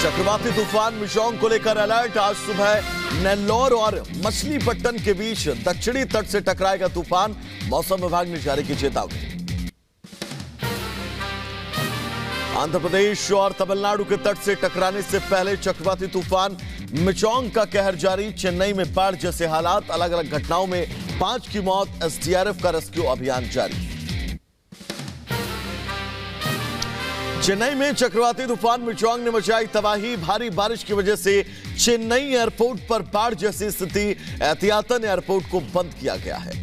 चक्रवाती तूफान मिचोंग को लेकर अलर्ट। आज सुबह नेल्लोर और मछलीपट्टन के बीच दक्षिणी तट से टकराएगा तूफान, मौसम विभाग ने जारी की चेतावनी। आंध्र प्रदेश और तमिलनाडु के तट से टकराने से पहले चक्रवाती तूफान मिचोंग का कहर जारी। चेन्नई में बाढ़ जैसे हालात, अलग अलग घटनाओं में 5 की मौत, एसडीआरएफ का रेस्क्यू अभियान जारी। चेन्नई में चक्रवाती तूफान मिचोंग ने मचाई तबाही। भारी बारिश की वजह से चेन्नई एयरपोर्ट पर बाढ़ जैसी स्थिति, एहतियातन एयरपोर्ट को बंद किया गया है।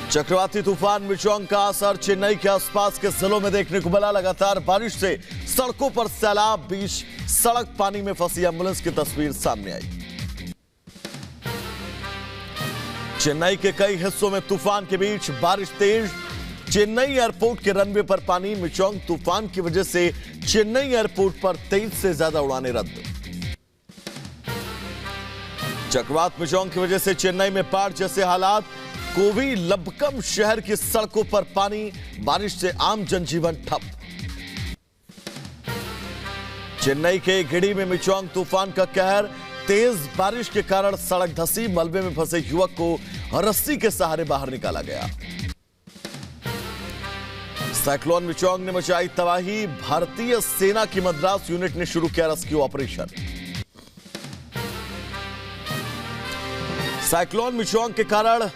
चक्रवाती तूफान मिचोंग का असर चेन्नई के आसपास के जिलों में देखने को मिला। लगातार बारिश से सड़कों पर सैलाब, बीच सड़क पानी में फंसी एम्बुलेंस की तस्वीर सामने आई। चेन्नई के कई हिस्सों में तूफान के बीच बारिश तेज। चेन्नई एयरपोर्ट के रनवे पर पानी। मिचोंग तूफान की वजह से चेन्नई एयरपोर्ट पर 23 से ज्यादा उड़ानें रद्द। चक्रवात मिचोंग की वजह से चेन्नई में बाढ़ जैसे हालात। कोविलंबकम शहर की सड़कों पर पानी, बारिश से आम जनजीवन ठप। चेन्नई के गिड़ी में मिचोंग तूफान का कहर। तेज बारिश के कारण सड़क धंसी, मलबे में फंसे युवक को रस्सी के सहारे बाहर निकाला गया। साइक्लोन मिचोंग ने मचाई तबाही। भारतीय सेना की मद्रास यूनिट ने शुरू किया रेस्क्यू ऑपरेशन। साइक्लोन मिचोंग के कारण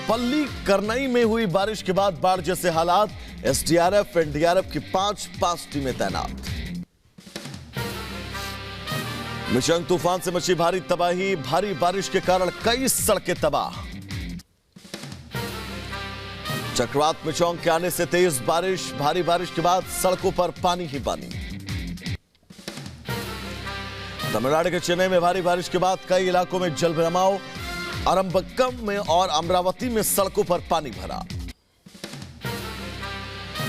पल्ली करनई में हुई बारिश के बाद बाढ़ जैसे हालात। एसडीआरएफ, एनडीआरएफ की 5 टीमें तैनात। मिचोंग तूफान से मची भारी तबाही। भारी बारिश के कारण कई सड़कें तबाह। चक्रवात मिचोंग के आने से तेज बारिश। भारी बारिश के बाद सड़कों पर पानी ही पानी। तमिलनाडु के चेन्नई में भारी बारिश के बाद कई इलाकों में जलजमाव। अरंबक्कम में और अमरावती में सड़कों पर पानी भरा।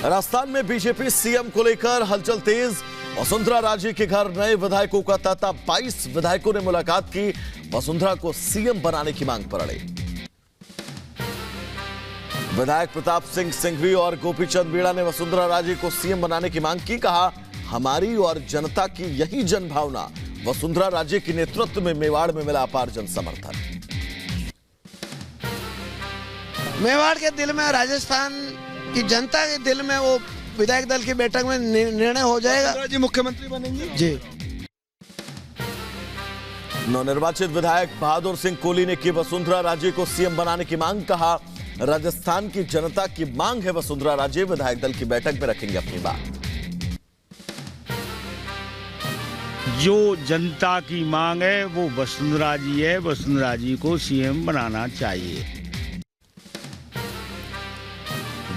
राजस्थान में बीजेपी सीएम को लेकर हलचल तेज। वसुंधरा राजे के घर नए विधायकों का तांता। 22 विधायकों ने मुलाकात की। वसुंधरा को सीएम बनाने की मांग पर अड़े। विधायक प्रताप सिंह सिंघवी और गोपीचंद मीणा ने वसुंधरा राजे को सीएम बनाने की मांग की। कहा, हमारी और जनता की यही जनभावना। वसुंधरा राजे के नेतृत्व में मेवाड़ में मिला अपार जन समर्थन। मेवाड़ के दिल में, राजस्थान की जनता के दिल में वो विधायक दल की बैठक में निर्णय हो जाएगा। जी मुख्यमंत्री बनेंगे जी। नवनिर्वाचित विधायक बहादुर सिंह कोहली ने की वसुंधरा राजे को सीएम बनाने की मांग। कहा, राजस्थान की जनता की मांग है वसुंधरा राजे विधायक दल की बैठक में रखेंगे अपनी बात। जो जनता की मांग है वो वसुंधरा जी है। वसुंधरा जी को सीएम बनाना चाहिए।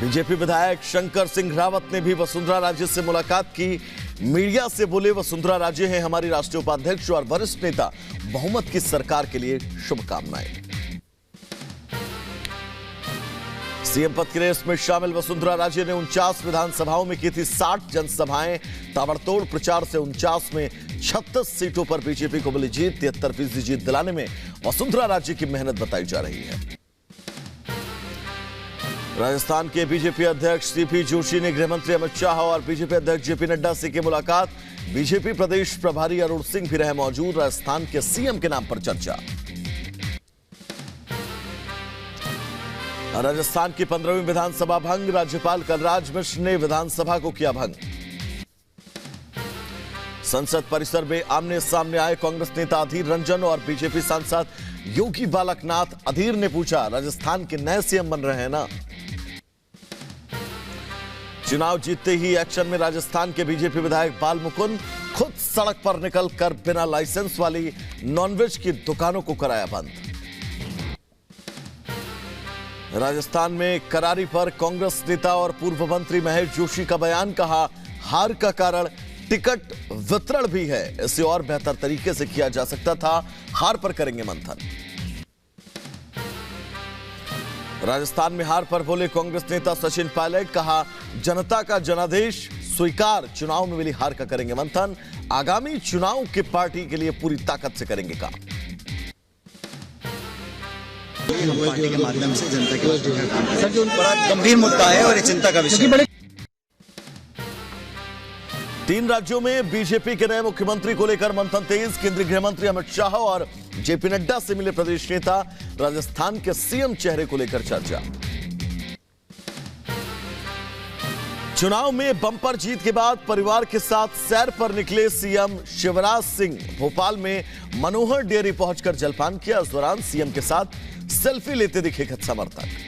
बीजेपी विधायक शंकर सिंह रावत ने भी वसुंधरा राजे से मुलाकात की। मीडिया से बोले, वसुंधरा राजे हैं हमारी राष्ट्रीय उपाध्यक्ष और वरिष्ठ नेता। बहुमत की सरकार के लिए शुभकामनाएं। सीएम पद की रेस में शामिल वसुंधरा राजे ने 49 विधानसभाओं में की थी 60 जनसभाएं। ताबड़तोड़ प्रचार से 49 में 36 सीटों पर बीजेपी को मिली जीत। 73% जीत दिलाने में वसुंधरा राजे की मेहनत बताई जा रही है। राजस्थान के बीजेपी अध्यक्ष सीपी जोशी ने गृहमंत्री अमित शाह और बीजेपी अध्यक्ष जेपी नड्डा से की मुलाकात। बीजेपी प्रदेश प्रभारी अरुण सिंह भी रहे मौजूद। राजस्थान के सीएम के नाम पर चर्चा। राजस्थान की 15वीं विधानसभा भंग। राज्यपाल कलराज मिश्र ने विधानसभा को किया भंग। संसद परिसर में आमने सामने आए कांग्रेस नेता अधीर रंजन और बीजेपी सांसद योगी बालकनाथ। अधीर ने पूछा, राजस्थान के नए सीएम बन रहे हैं ना? चुनाव जीतते ही एक्शन में राजस्थान के बीजेपी विधायक बाल मुकुंद। खुद सड़क पर निकलकर बिना लाइसेंस वाली नॉनवेज की दुकानों को कराया बंद। राजस्थान में करारी पर कांग्रेस नेता और पूर्व मंत्री महेश जोशी का बयान। कहा, हार का कारण टिकट वितरण भी है। इसे और बेहतर तरीके से किया जा सकता था। हार पर करेंगे मंथन। राजस्थान में हार पर बोले कांग्रेस नेता सचिन पायलट। कहा, जनता का जनादेश स्वीकार। चुनाव में मिली हार का करेंगे मंथन। आगामी चुनाव की पार्टी के लिए पूरी ताकत से करेंगे काम। पार्टी के माध्यम से जनता के सर जो बड़ा गंभीर मुद्दा है और ये चिंता का विषय है। तीन राज्यों में बीजेपी के नए मुख्यमंत्री को लेकर मंथन तेज। केंद्रीय गृह मंत्री अमित शाह और जेपी नड्डा से मिले प्रदेश नेता। राजस्थान के सीएम चेहरे को लेकर चर्चा। चुनाव में बम्पर जीत के बाद परिवार के साथ सैर पर निकले सीएम शिवराज सिंह। भोपाल में मनोहर डेयरी पहुंचकर जलपान किया। इस दौरान सीएम के साथ सेल्फी लेते दिखे समर्थक।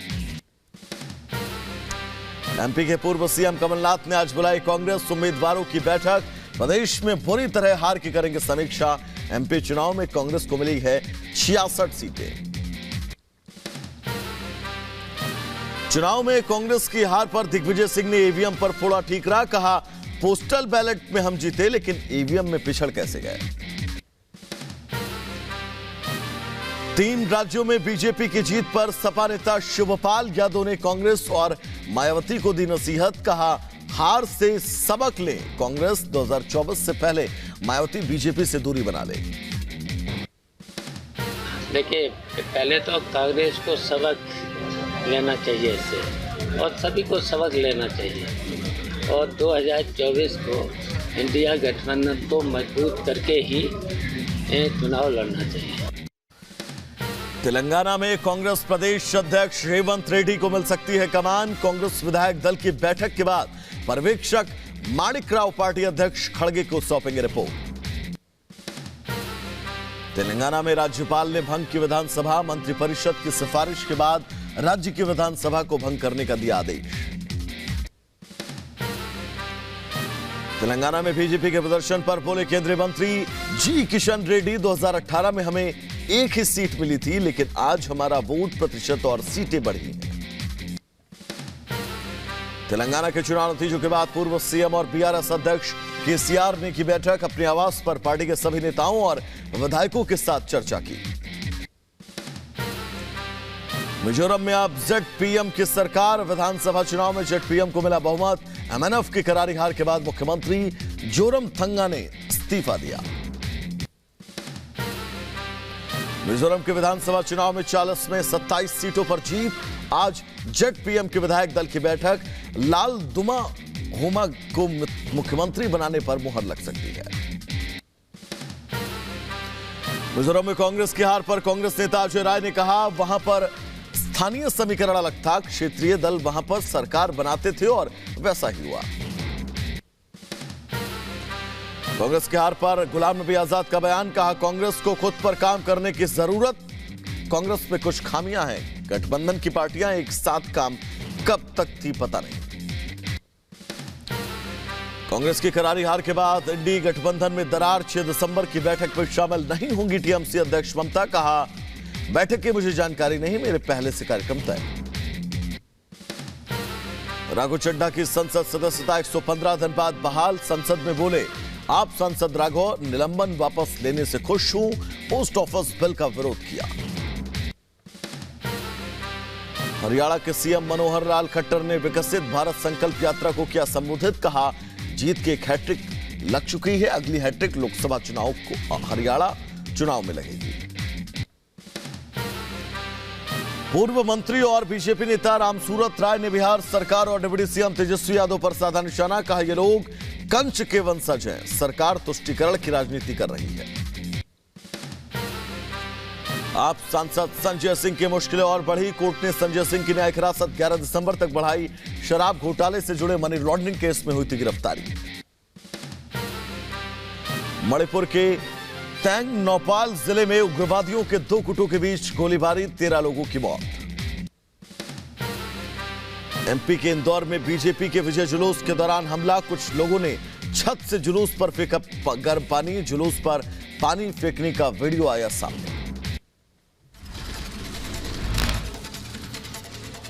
एमपी के पूर्व सीएम कमलनाथ ने आज बुलाई कांग्रेस उम्मीदवारों की बैठक। प्रदेश में बुरी तरह हार की करेंगे समीक्षा। एमपी चुनाव में कांग्रेस को मिली है 66 सीटें। चुनाव में कांग्रेस की हार पर दिग्विजय सिंह ने ईवीएम पर फोड़ा ठीकरा। कहा, पोस्टल बैलेट में हम जीते लेकिन ईवीएम में पिछड़ कैसे गए। तीन राज्यों में बीजेपी की जीत पर सपा नेता शिवपाल यादव ने कांग्रेस और मायावती को दी नसीहत। कहा, हार से सबक ले। कांग्रेस 2024 से पहले मायावती बीजेपी से दूरी बना ले। देखिए, पहले तो कांग्रेस को सबक लेना चाहिए इससे, और सभी को सबक लेना चाहिए, और 2024 को इंडिया गठबंधन को मजबूत करके ही चुनाव लड़ना चाहिए। तेलंगाना में कांग्रेस प्रदेश अध्यक्ष रेवंत रेड्डी को मिल सकती है कमान। कांग्रेस विधायक दल की बैठक के बाद पर्यवेक्षक माणिक राव पार्टी अध्यक्ष खड़गे को सौंपेंगे रिपोर्ट। तेलंगाना में राज्यपाल ने भंग की विधानसभा। मंत्रिपरिषद की सिफारिश के बाद राज्य की विधानसभा को भंग करने का दिया आदेश। तेलंगाना में बीजेपी के प्रदर्शन पर बोले केंद्रीय मंत्री जी किशन रेड्डी, 2018 में हमें एक ही सीट मिली थी, लेकिन आज हमारा वोट प्रतिशत और सीटें बढ़ी हैं। तेलंगाना के चुनाव नतीजों के बाद पूर्व सीएम और बीआरएस अध्यक्ष केसीआर ने की बैठक। अपने आवास पर पार्टी के सभी नेताओं और विधायकों के साथ चर्चा की। मिजोरम में अब जेडपीएम की सरकार। विधानसभा चुनाव में जेडपीएम को मिला बहुमत। एमएनएफ की करारी हार के बाद मुख्यमंत्री जोरमथंगा ने इस्तीफा दिया। मिजोरम के विधानसभा चुनाव में 40 में 27 सीटों पर जीत। आज जेडपीएम के विधायक दल की बैठक। लाल दुमा हुमा को मुख्यमंत्री बनाने पर मुहर लग सकती है। मिजोरम में कांग्रेस की हार पर कांग्रेस नेता अजय राय ने कहा, वहां पर स्थानीय समीकरण अलग था, क्षेत्रीय दल वहां पर सरकार बनाते थे और वैसा ही हुआ। कांग्रेस के हार पर गुलाम नबी आजाद का बयान। कहा, कांग्रेस को खुद पर काम करने की जरूरत। कांग्रेस में कुछ खामियां हैं। गठबंधन की पार्टियां एक साथ काम कब तक थी पता नहीं। कांग्रेस की करारी हार के बाद इंडी गठबंधन में दरार। 6 दिसंबर की बैठक में शामिल नहीं होंगी टीएमसी अध्यक्ष ममता। कहा, बैठक की मुझे जानकारी नहीं, मेरे पहले से कार्यक्रम तय। राघव चड्ढा की संसद सदस्यता 115 दिन बाद बहाल। संसद में बोले, आप सांसद राघव निलंबन वापस लेने से खुश हूं। पोस्ट ऑफिस बिल का विरोध किया। हरियाणा के सीएम मनोहर लाल खट्टर ने विकसित भारत संकल्प यात्रा को किया संबोधित। कहा, जीत की एक हैट्रिक लग चुकी है, अगली हैट्रिक लोकसभा चुनाव को हरियाणा चुनाव में लगेगी। पूर्व मंत्री और बीजेपी नेता रामसूरत राय ने बिहार सरकार और डिप्टी सीएम तेजस्वी यादव पर साधा निशाना। कहा, ये लोग कंच के वंशज हैं, सरकार तुष्टीकरण की राजनीति कर रही है। आप सांसद संजय सिंह की मुश्किलें और बढ़ी। कोर्ट ने संजय सिंह की न्यायिक हिरासत 11 दिसंबर तक बढ़ाई। शराब घोटाले से जुड़े मनी लॉन्ड्रिंग केस में हुई थी गिरफ्तारी। मणिपुर के तैंग नौपाल जिले में उग्रवादियों के 2 गुटों के बीच गोलीबारी, 13 लोगों की मौत। एमपी के इंदौर में बीजेपी के विजय जुलूस के दौरान हमला। कुछ लोगों ने छत से जुलूस पर फेंका गर्म पानी। जुलूस पर पानी फेंकने का वीडियो आया सामने।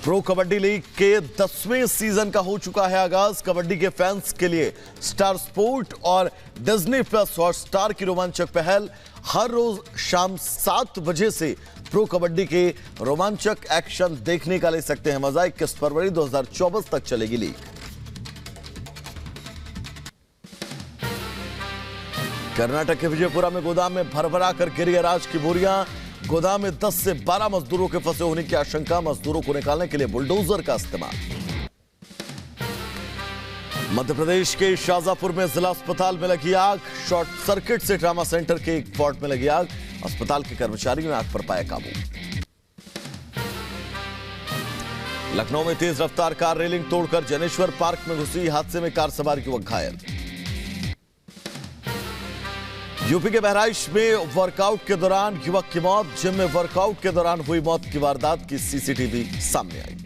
प्रो कबड्डी लीग के 10वें सीजन का हो चुका है आगाज। कबड्डी के फैंस के लिए स्टार स्पोर्ट और डिज्नी प्लस हॉटस्टार की रोमांचक पहल। हर रोज शाम 7 बजे से प्रो कबड्डी के रोमांचक एक्शन देखने का ले सकते हैं मजा। 21 फरवरी 2024 तक चलेगी लीग। कर्नाटक के विजयपुरा में गोदाम में भरभरा कर गिरी अनाज की बोरियां। गोदाम में 10 से 12 मजदूरों के फंसे होने की आशंका। मजदूरों को निकालने के लिए बुलडोजर का इस्तेमाल। मध्य प्रदेश के शाजापुर में जिला अस्पताल में लगी आग। शॉर्ट सर्किट से ट्रामा सेंटर के एक वार्ड में लगी आग। अस्पताल के कर्मचारियों ने आग पर पाया काबू। लखनऊ में तेज रफ्तार कार रेलिंग तोड़कर जनेश्वर पार्क में घुसी। हादसे में कार सवार युवक घायल। यूपी के बहराइच में वर्कआउट के दौरान युवक की मौत। जिम में वर्कआउट के दौरान हुई मौत की वारदात की सीसीटीवी सामने आई।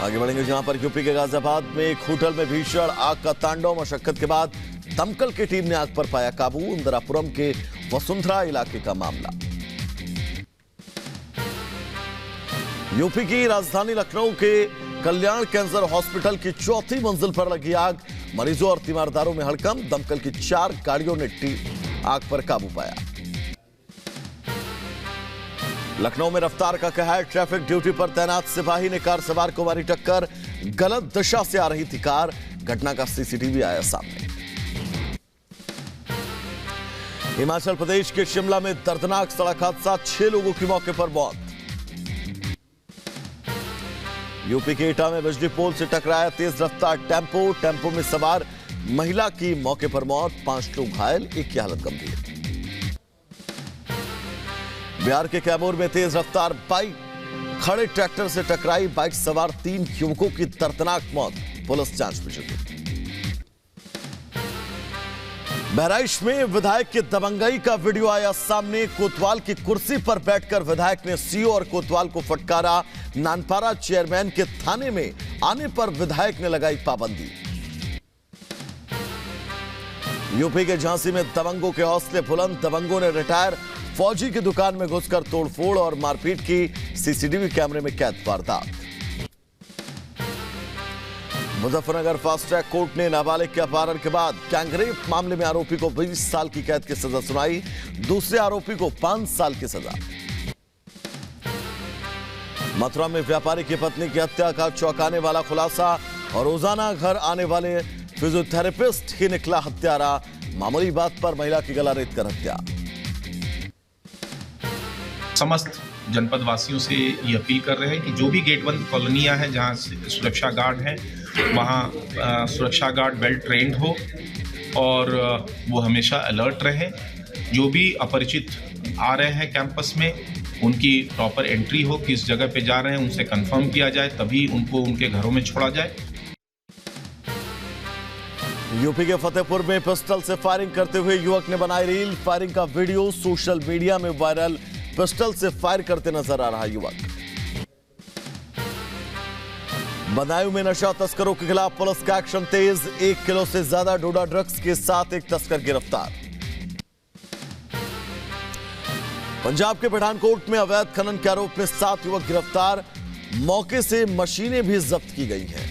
आगे बढ़ेंगे जहां पर यूपी के गाजियाबाद में एक होटल में भीषण आग का तांडव। मशक्कत के बाद दमकल की टीम ने आग पर पाया काबू। इंदिरापुरम के वसुंधरा इलाके का मामला। यूपी की राजधानी लखनऊ के कल्याण कैंसर हॉस्पिटल की चौथी मंजिल पर लगी आग। मरीजों और तीमारदारों में हड़कंप। दमकल की 4 गाड़ियों ने आग पर काबू पाया। लखनऊ में रफ्तार का कहर। ट्रैफिक ड्यूटी पर तैनात सिपाही ने कार सवार को मारी टक्कर। गलत दिशा से आ रही थी कार। घटना का सीसीटीवी आया सामने। हिमाचल प्रदेश के शिमला में दर्दनाक सड़क हादसा। 6 लोगों की मौके पर मौत। यूपी के एटा में बिजली पोल से टकराया तेज रफ्तार टेम्पो। टेम्पो में सवार महिला की मौके पर मौत। 5 लोग घायल, एक की हालत गंभीर। बिहार के कैमूर में तेज रफ्तार बाइक खड़े ट्रैक्टर से टकराई। बाइक सवार 3 युवकों की दर्दनाक मौत। पुलिस जांच में जुटी। बहराइच में विधायक की दबंगई का वीडियो आया सामने। कोतवाल की कुर्सी पर बैठकर विधायक ने सीओ और कोतवाल को फटकारा। नानपारा चेयरमैन के थाने में आने पर विधायक ने लगाई पाबंदी। यूपी के झांसी में दबंगों के हौसले बुलंद। दबंगों ने रिटायर फौजी की दुकान में घुसकर तोड़फोड़ और मारपीट की। सीसीटीवी कैमरे में कैद वारदात। मुजफ्फरनगर फास्ट ट्रैक कोर्ट ने नाबालिग के अपहरण के बाद गैंगरेप मामले में आरोपी को 20 साल की कैद की सजा सुनाई। दूसरे आरोपी को 5 साल की सजा। मथुरा में व्यापारी की पत्नी की हत्या का चौंकाने वाला खुलासा। और रोजाना घर आने वाले फिजियोथेरेपिस्ट ही निकला हत्यारा। मामूली बात पर महिला की गला रेत कर हत्या। समस्त जनपद वासियों से ये अपील कर रहे हैं कि जो भी गेट 1 कॉलोनियाँ हैं जहाँ सुरक्षा गार्ड हैं वहाँ सुरक्षा गार्ड वेल ट्रेंड हो और वो हमेशा अलर्ट रहे। जो भी अपरिचित आ रहे हैं कैंपस में उनकी प्रॉपर एंट्री हो, किस जगह पे जा रहे हैं उनसे कंफर्म किया जाए, तभी उनको उनके घरों में छोड़ा जाए। यूपी के फतेहपुर में पिस्टल से फायरिंग करते हुए युवक ने बनाई रील। फायरिंग का वीडियो सोशल मीडिया में वायरल। पिस्टल से फायर करते नजर आ रहा युवक। बदायूं में नशा तस्करों के खिलाफ पुलिस का एक्शन तेज। 1 किलो से ज्यादा डोडा ड्रग्स के साथ एक तस्कर गिरफ्तार। पंजाब के पठानकोट में अवैध खनन के आरोप में 7 युवक गिरफ्तार। मौके से मशीनें भी जब्त की गई हैं।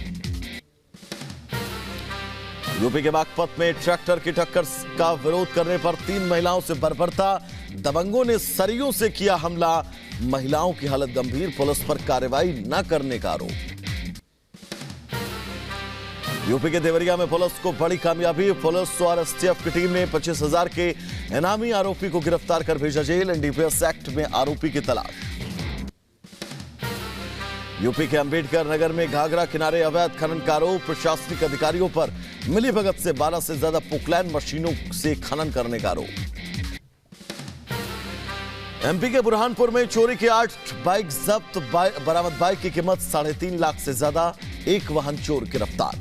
यूपी के बागपत में ट्रैक्टर की टक्कर का विरोध करने पर 3 महिलाओं से बर्बरता। दबंगों ने सरियों से किया हमला। महिलाओं की हालत गंभीर। पुलिस पर कार्रवाई न करने का आरोप। यूपी के देवरिया में पुलिस को बड़ी कामयाबी। पुलिस और एसटीएफ की टीम ने 25,000 के इनामी आरोपी को गिरफ्तार कर भेजा जेल। एनडीपीएस एक्ट में आरोपी की तलाश। यूपी के अंबेडकर नगर में घाघरा किनारे अवैध खनन का आरोप। प्रशासनिक अधिकारियों पर मिलीभगत से 12 से ज्यादा पोकलैंड मशीनों से खनन करने का आरोप। एमपी के बुरहानपुर में चोरी के 8 बाइक जब्त। बरामद बाइक की कीमत 3.5 लाख से ज्यादा। एक वाहन चोर गिरफ्तार।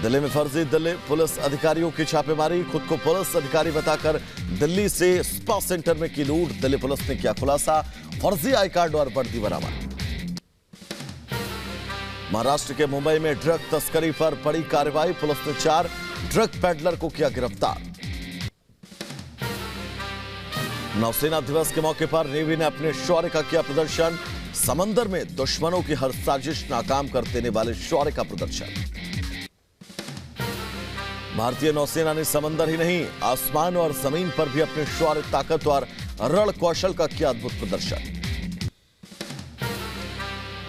दिल्ली में फर्जी दिल्ली पुलिस अधिकारियों की छापेमारी। खुद को पुलिस अधिकारी बताकर दिल्ली से स्पा सेंटर में की लूट। दिल्ली पुलिस ने किया खुलासा। फर्जी आई कार्ड और वर्दी बरामद। महाराष्ट्र के मुंबई में ड्रग तस्करी पर बड़ी कार्रवाई। पुलिस ने 4 ड्रग पेडलर को किया गिरफ्तार। नौसेना दिवस के मौके पर नेवी ने अपने शौर्य का किया प्रदर्शन। समंदर में दुश्मनों की हर साजिश नाकाम कर देने वाले शौर्य का प्रदर्शन। भारतीय नौसेना ने समंदर ही नहीं आसमान और जमीन पर भी अपने शौर्य, ताकत और रण कौशल का किया अद्भुत प्रदर्शन।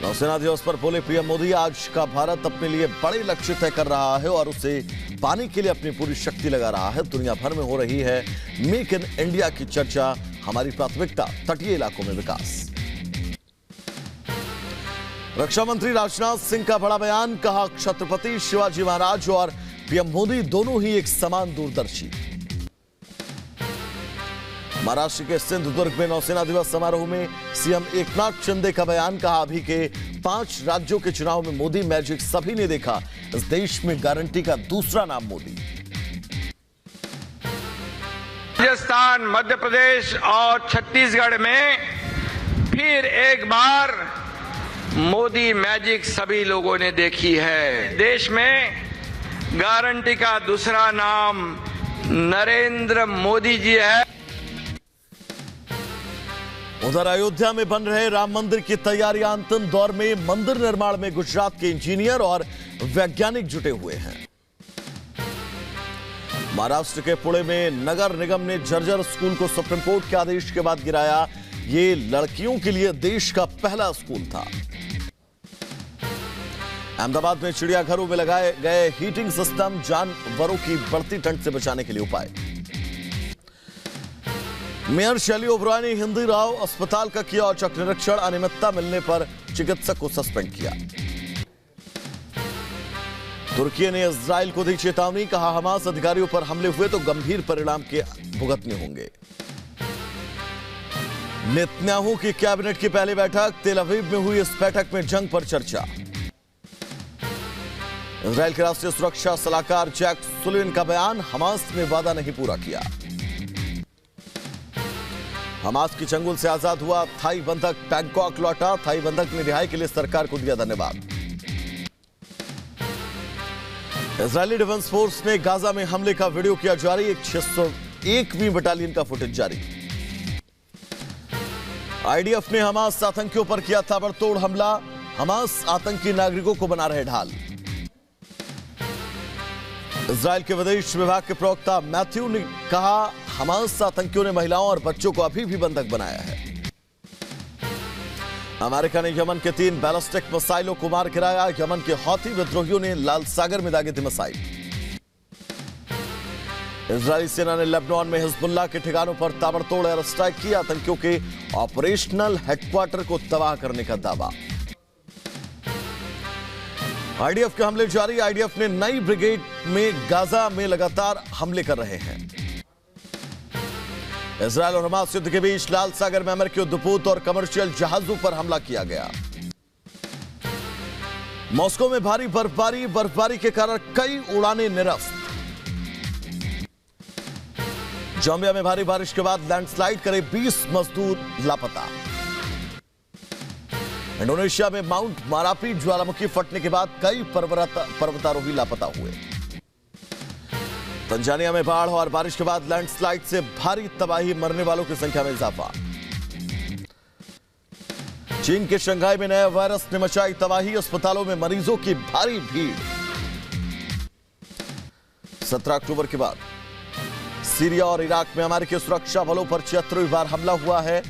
नौसेना दिवस पर बोले पीएम मोदी, आज का भारत अपने लिए बड़े लक्ष्य तय कर रहा है और उसे पाने के लिए अपनी पूरी शक्ति लगा रहा है। दुनिया भर में हो रही है मेक इन इंडिया की चर्चा। हमारी प्राथमिकता तटीय इलाकों में विकास। रक्षा मंत्री राजनाथ सिंह का बड़ा बयान, कहा छत्रपति शिवाजी महाराज और पीएम मोदी दोनों ही एक समान दूरदर्शी। महाराष्ट्र के सिंधुदुर्ग में नौसेना दिवस समारोह में सीएम एकनाथ शिंदे का बयान, कहा अभी के 5 राज्यों के चुनाव में मोदी मैजिक सभी ने देखा, इस देश में गारंटी का दूसरा नाम मोदी। राजस्थान, मध्य प्रदेश और छत्तीसगढ़ में फिर एक बार मोदी मैजिक सभी लोगों ने देखी है। देश में गारंटी का दूसरा नाम नरेंद्र मोदी जी है। उधर अयोध्या में बन रहे राम मंदिर की तैयारियां अंतिम दौर में, मंदिर निर्माण में गुजरात के इंजीनियर और वैज्ञानिक जुटे हुए हैं। महाराष्ट्र के पुणे में नगर निगम ने जर्जर स्कूल को सुप्रीम कोर्ट के आदेश के बाद गिराया। ये लड़कियों के लिए देश का पहला स्कूल था। अहमदाबाद में चिड़ियाघरों में लगाए गए हीटिंग सिस्टम, जानवरों की बढ़ती ठंड से बचाने के लिए उपाय। मेयर शैली ओबरॉय ने हिंदी राव अस्पताल का किया औचक निरीक्षण, अनियमितता मिलने पर चिकित्सक को सस्पेंड किया। तुर्की ने इजराइल को दी चेतावनी, कहा हमास अधिकारियों पर हमले हुए तो गंभीर परिणाम के भुगतने होंगे। नेतन्याहू की कैबिनेट की पहली बैठक, तेल अवीव में हुई इस बैठक में जंग पर चर्चा। इजराइल के राष्ट्रीय सुरक्षा सलाहकार जैक सुलिवन का बयान, हमास ने वादा नहीं पूरा किया। हमास की चंगुल से आजाद हुआ थाई बंधक बैंकॉक लौटा, थाई बंधक ने रिहाई के लिए सरकार को दिया धन्यवाद। इजरायली डिफेंस फोर्स ने गाजा में हमले का वीडियो किया जारी, एक 601वीं बटालियन का फुटेज जारी। आईडीएफ ने हमास आतंकियों पर किया ताबड़तोड़ हमला, हमास आतंकी नागरिकों को बना रहे ढाल। इजराइल के विदेश विभाग के प्रवक्ता मैथ्यू ने कहा, हमास आतंकियों ने महिलाओं और बच्चों को अभी भी बंधक बनाया है। अमेरिका ने यमन के 3 बैलिस्टिक मिसाइलों को मार गिराया, यमन के हौथी विद्रोहियों ने लाल सागर में दागे थे मिसाइल। इजरायली सेना ने लेबनान में हिजबुल्लाह के ठिकानों पर ताबड़तोड़ एयर स्ट्राइक किया, आतंकियों के ऑपरेशनल हेडक्वार्टर को तबाह करने का दावा। आईडीएफ के हमले जारी, आईडीएफ ने नई ब्रिगेड में गाजा में लगातार हमले कर रहे हैं। इजरायल और हमास युद्ध के बीच लाल सागर में अमेरिकी युद्धपोत और कमर्शियल जहाजों पर हमला किया गया। मॉस्को में भारी बर्फबारी के कारण कई उड़ानें निरस्त। जाम्बिया में भारी बारिश के बाद लैंडस्लाइड करे 20 मजदूर लापता। इंडोनेशिया में माउंट मारापी ज्वालामुखी फटने के बाद कई पर्वतारोही लापता हुए। तंजानिया में बाढ़ और बारिश के बाद लैंडस्लाइड से भारी तबाही, मरने वालों की संख्या में इजाफा। चीन के शंघाई में नए वायरस ने मचाई तबाही, अस्पतालों में मरीजों की भारी भीड़। 17 अक्टूबर के बाद सीरिया और इराक में अमेरिकी सुरक्षा बलों पर 76वीं बार हमला हुआ है।